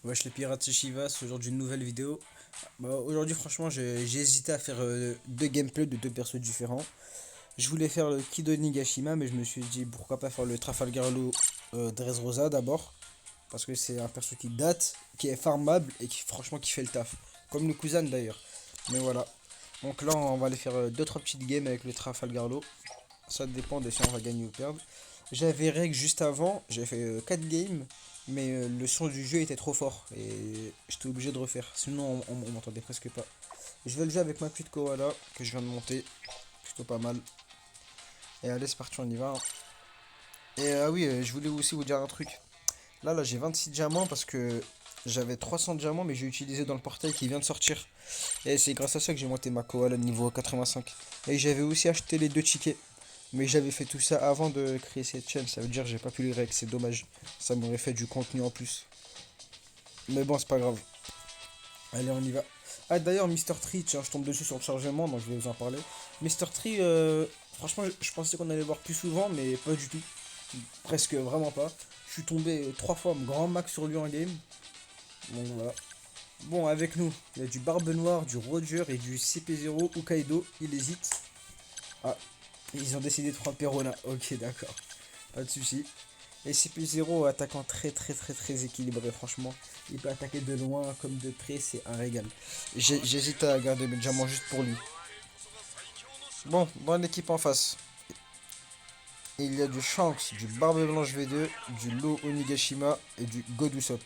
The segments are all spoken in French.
Wesh les pirates, c'est Chivas, aujourd'hui une nouvelle vidéo. Aujourd'hui franchement j'ai hésité à faire deux gameplays de deux persos différents. Je voulais faire le Kido Nigashima mais je me suis dit pourquoi pas faire le Trafalgar Law Dressrosa d'abord. Parce que c'est un perso qui date, qui est farmable et qui franchement qui fait le taf. Comme le Kuzan d'ailleurs. Mais voilà. Donc là on va aller faire deux trois petites games avec le Trafalgar Law. Ça dépend de si on va gagner ou perdre. J'avais règle juste avant, j'ai fait 4 games, mais le son du jeu était trop fort et j'étais obligé de refaire. Sinon, on m'entendait presque pas. Je vais le jouer avec ma petite koala que je viens de monter, plutôt pas mal. Et allez, c'est parti, on y va, hein. Et oui, je voulais aussi vous dire un truc. Là, j'ai 26 diamants parce que j'avais 300 diamants, mais j'ai utilisé dans le portail qui vient de sortir. Et c'est grâce à ça que j'ai monté ma koala niveau 85. Et j'avais aussi acheté les deux tickets. Mais j'avais fait tout ça avant de créer cette chaîne, ça veut dire que j'ai pas pu les règles, c'est dommage. Ça m'aurait fait du contenu en plus. Mais bon, c'est pas grave. Allez, on y va. Ah d'ailleurs, Mister Tree, tiens, je tombe dessus sur le chargement, donc je vais vous en parler. Mister Tree, franchement, je pensais qu'on allait le voir plus souvent, mais pas du tout. Presque vraiment pas. Je suis tombé trois fois grand max sur lui en game. Bon, voilà. Bon, avec nous, il y a du Barbe Noire, du Roger et du CP0 Hokkaido. Il hésite. Ah, ils ont décidé de prendre Perona. Ok, d'accord. Pas de soucis. Et CP0, attaquant très équilibré, franchement. Il peut attaquer de loin comme de près, c'est un régal. J'hésite à garder mes diamants juste pour lui. Bon, bonne équipe en face. Il y a du Shanks, du Barbe Blanche V2, du Lo Onigashima et du God Usopp.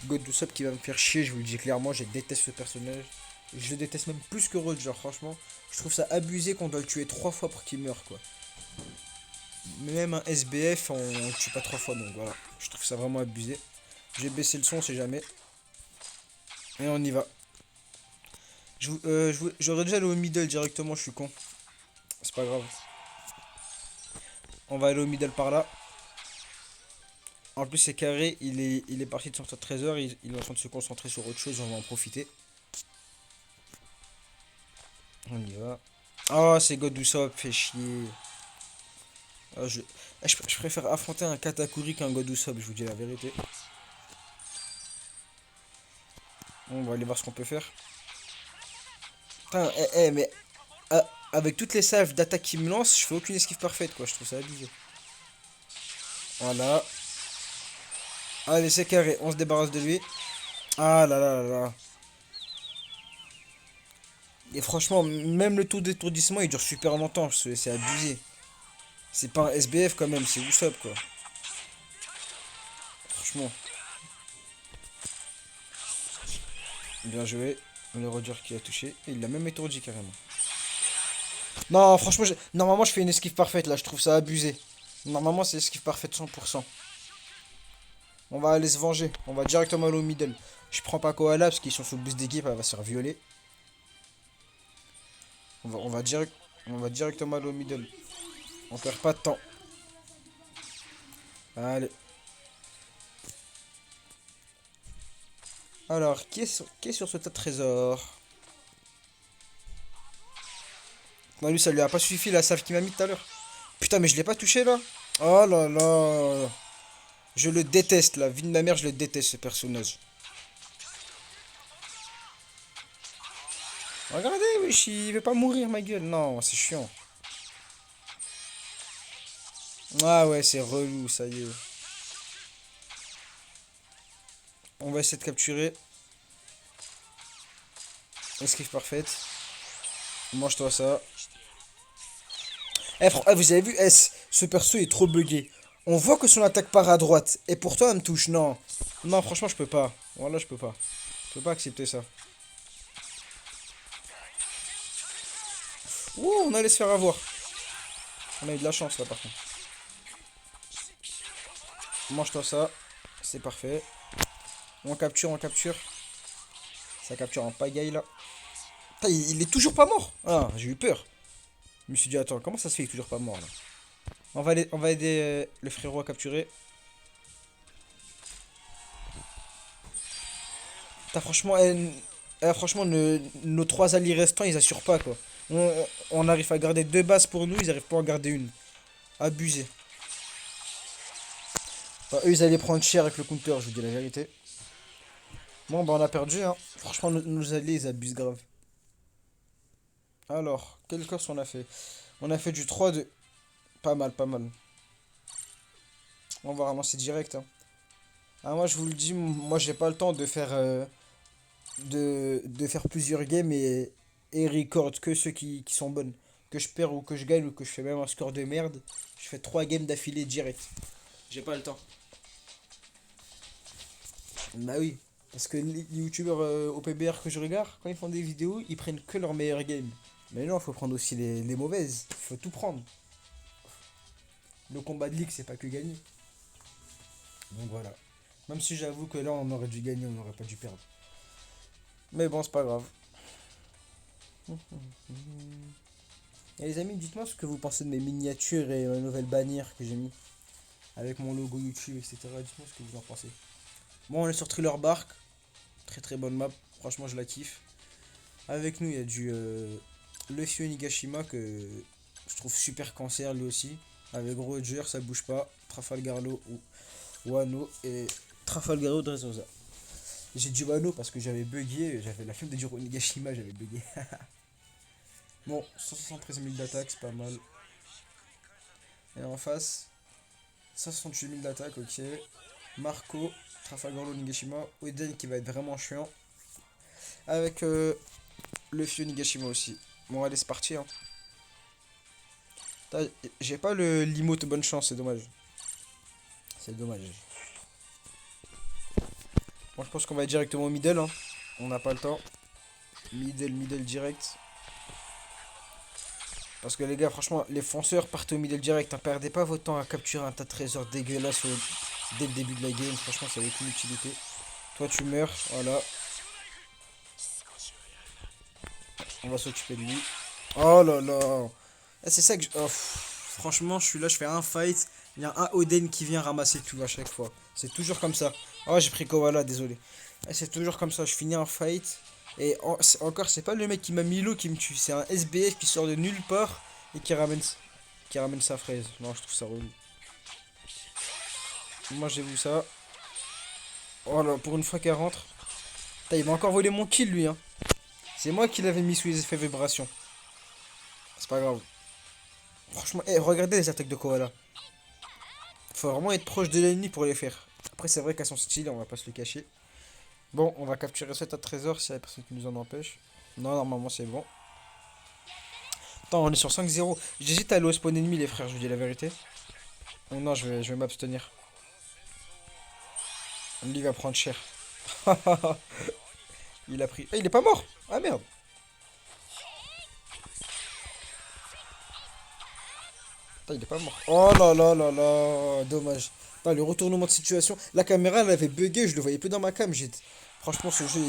God Usopp qui va me faire chier, je vous le dis clairement, je déteste ce personnage. Je le déteste même plus que Roger, franchement. Je trouve ça abusé qu'on doit le tuer trois fois pour qu'il meure, quoi. Même un SBF, on le tue pas trois fois, donc voilà. Je trouve ça vraiment abusé. J'ai baissé le son, on sait jamais. Et on y va. J'aurais déjà allé au middle directement, je suis con. C'est pas grave. On va aller au middle par là. En plus, c'est carré, il est parti de sortir de trésor, il est en train de se concentrer sur autre chose, on va en profiter. On y va. Oh, c'est God Usopp, fait chier. Ah, je préfère affronter un Katakuri qu'un God Usopp, je vous dis la vérité. Bon, on va aller voir ce qu'on peut faire. Putain, mais avec toutes les salves d'attaque qu'il me lance, je fais aucune esquive parfaite, quoi. Je trouve ça abusé. Voilà. Allez, c'est carré. On se débarrasse de lui. Ah là là là là. Et franchement, même le taux d'étourdissement, il dure super longtemps. C'est abusé. C'est pas un SBF quand même, c'est Usopp, quoi. Franchement, bien joué. Le Roger qui a touché. Et il l'a même étourdi carrément. Non, franchement, normalement, je fais une esquive parfaite là. Je trouve ça abusé. Normalement, c'est esquive parfaite 100%. On va aller se venger. On va directement aller au middle. Je prends pas Koala parce qu'ils sont sous boost d'équipe. Elle va se faire violer. On va directement aller au middle. On perd pas de temps. Allez. Alors, qui est sur ce tas de trésors? Non, lui, ça lui a pas suffi la salve qu'il m'a mis tout à l'heure. Putain, mais je l'ai pas touché là. Oh là là. Je le déteste, la vie de ma mère, je le déteste ce personnage. Regardez, wesh, il veut pas mourir, ma gueule. Non, c'est chiant. Ah ouais, c'est relou, ça y est. On va essayer de capturer. Esquive parfaite. Mange-toi ça. Vous avez vu, ce perso est trop buggé. On voit que son attaque part à droite. Et pourtant, elle me touche. Non. Non, franchement, je peux pas. Voilà, je peux pas. Je peux pas accepter ça. Ouh, on allait se faire avoir. On a eu de la chance là, par contre. Mange-toi ça. C'est parfait. On capture, on capture. Ça capture en pagaille là. Putain, il est toujours pas mort. Ah, j'ai eu peur. Je me suis dit, attends, comment ça se fait qu'il est toujours pas mort là? On va aider le frérot à capturer. Putain, franchement, franchement nos trois alliés restants, ils assurent pas quoi. On arrive à garder deux bases pour nous, ils arrivent pas à en garder une. Abusé. Enfin, eux, ils allaient prendre cher avec le counter, je vous dis la vérité. Bon, bah on a perdu, hein. Franchement, nos alliés, ils abusent grave. Alors, quelle course on a fait? On a fait du 3-2. Pas mal, pas mal. On va ramasser direct, hein. Ah, moi, je vous le dis, moi, j'ai pas le temps de faire, de faire plusieurs games et record que ceux qui sont bonnes. Que je perds ou que je gagne ou que je fais même un score de merde. Je fais 3 games d'affilée direct. J'ai pas le temps. Bah oui. Parce que les youtubeurs au PBR que je regarde, quand ils font des vidéos, ils prennent que leurs meilleures games. Mais non, faut prendre aussi les mauvaises. Faut tout prendre. Le combat de ligue, c'est pas que gagner. Donc voilà. Même si j'avoue que là, on aurait dû gagner, on n'aurait pas dû perdre. Mais bon, c'est pas grave. Et les amis, dites-moi ce que vous pensez de mes miniatures et ma nouvelle bannière que j'ai mis. Avec mon logo YouTube, etc. Dites-moi ce que vous en pensez. Bon, on est sur Thriller Bark. Très très bonne map. Franchement, je la kiffe. Avec nous, il y a du Luffy Onigashima que je trouve super cancer lui aussi. Avec Roger, ça bouge pas. Trafalgarlo ou Wano et Trafalgarlo Dressrosa. J'ai dit Wano parce que j'avais bugué. J'avais la flemme de dire Onigashima, j'avais bugué. Bon, 173 000 d'attaque, c'est pas mal. Et en face, 168 000 d'attaque, ok. Marco, Trafalgarlo Onigashima. Oden qui va être vraiment chiant. Avec Luffy Onigashima aussi. Bon, allez, c'est parti. Hein. J'ai pas le l'emote bonne chance, c'est dommage. C'est dommage. Bon, je pense qu'on va directement au middle. Hein. On n'a pas le temps. Middle direct. Parce que les gars, franchement, les fonceurs partent au middle direct. Hein. Perdez pas votre temps à capturer un tas de trésors dégueulasses dès le début de la game. Franchement, ça n'a aucune utilité. Toi, tu meurs. Voilà. On va s'occuper de lui. Oh là là. Ah, c'est ça que oh, franchement, je suis là, je fais un fight. Il y a un Oden qui vient ramasser tout à chaque fois. C'est toujours comme ça. Oh, j'ai pris Koala, désolé. Ah, c'est toujours comme ça. Je finis un fight. Et encore, c'est pas le mec qui m'a mis l'eau qui me tue. C'est un SBF qui sort de nulle part et qui ramène sa fraise. Non, je trouve ça relou. Moi, j'ai vu ça. Oh là, pour une fois qu'elle rentre. Putain, il m'a encore volé mon kill, lui. Hein. C'est moi qui l'avais mis sous les effets vibration. C'est pas grave. Franchement, regardez les attaques de Koala. Faut vraiment être proche de l'ennemi pour les faire. Après, c'est vrai qu'elles sont stylées, on va pas se le cacher. Bon, on va capturer 7 à trésor s'il y a personne qui nous en empêche. Non, normalement, c'est bon. Attends, on est sur 5-0. J'hésite à aller au spawn ennemi, les frères, je vous dis la vérité. Oh non, je vais m'abstenir. Lui va prendre cher. Il a pris. Ah, il est pas mort! Ah merde! Putain, il est pas mort. Oh là là là là, dommage. Putain, le retournement de situation. La caméra, elle avait bugué, je le voyais plus dans ma cam. Franchement, ce jeu.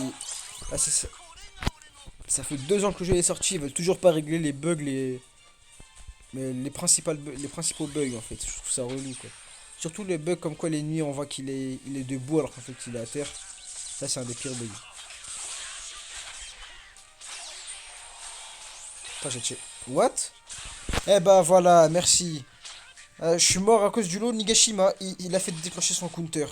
Ah, ça fait 2 ans que le jeu est sorti, ils veulent toujours pas régler les bugs, les principaux bugs en fait. Je trouve ça relou quoi. Surtout les bugs comme quoi les nuits on voit qu'il est debout alors qu'en fait il est à terre. Ça, c'est un des pires bugs. Putain, j'ai tué. What? Eh bah voilà, merci. Je suis mort à cause du lot Nigashima. Il a fait déclencher son counter.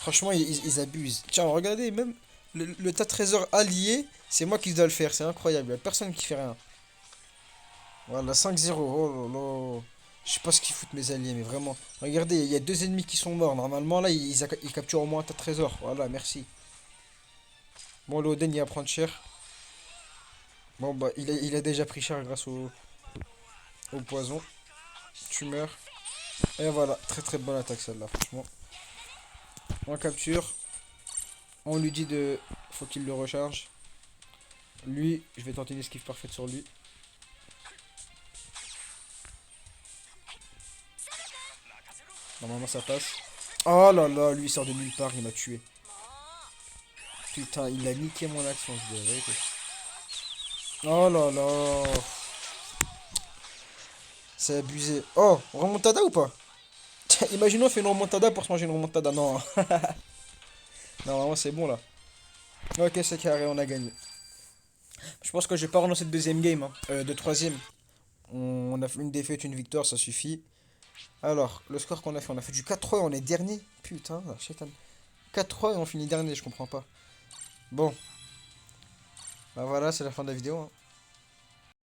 Franchement, ils abusent. Tiens, regardez, même le tas de trésors allié, c'est moi qui dois le faire. C'est incroyable. Y a personne qui fait rien. Voilà, 5-0. Oh là là. Je sais pas ce qu'ils foutent mes alliés, mais vraiment. Regardez, il y a 2 ennemis qui sont morts. Normalement, là, ils capturent au moins un tas de trésors. Voilà, merci. Bon, l'Oden, il va prendre cher. Bon, bah, il a déjà pris cher grâce au poison. Tu meurs. Et voilà, très très bonne attaque celle-là, franchement. On capture. On lui dit de. Faut qu'il le recharge. Lui, je vais tenter une esquive parfaite sur lui. Normalement ça passe. Oh là là, lui il sort de nulle part, il m'a tué. Putain, il a niqué mon action, je dis la vérité. Oh là là. C'est abusé. Oh, remontada ou pas? Tiens, imaginons on fait une remontada pour se manger une remontada. Non. Non, vraiment c'est bon là. Ok, c'est carré, on a gagné. Je pense que je vais pas relancer de deuxième game, hein. De troisième. On a fait une défaite, une victoire, ça suffit. Alors, le score qu'on a fait du 4-3 on est dernier. Putain, la chétane. 4-3 et on finit dernier, je comprends pas. Bon, bah voilà, c'est la fin de la vidéo, hein.